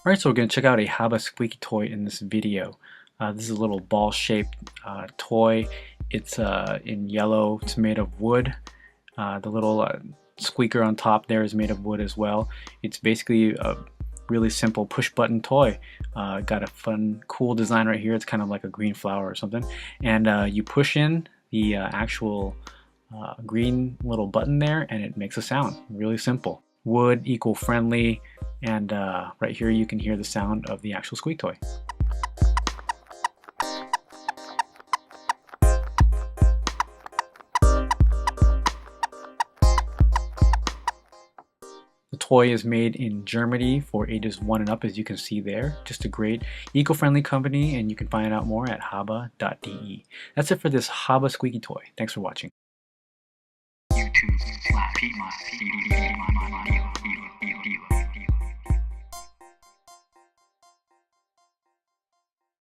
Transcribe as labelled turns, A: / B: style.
A: Alright, so we're going to check out a Haba Squeaky toy in this video. This is a little ball-shaped toy. It's in yellow. It's made of wood. The little squeaker on top there is made of wood as well. It's basically a really simple push-button toy. Got a fun, cool design right here. It's kind of like a green flower or something. And you push in the actual green little button there, and it makes a sound. Really simple. Wood, eco-friendly, and right here you can hear the sound of the actual squeak toy. The toy is made in Germany for ages 1 and up, as you can see there. Just a great eco-friendly company, and you can find out more at haba.de. That's it for this Haba Squeaky toy. Thanks for watching. YouTube/Pete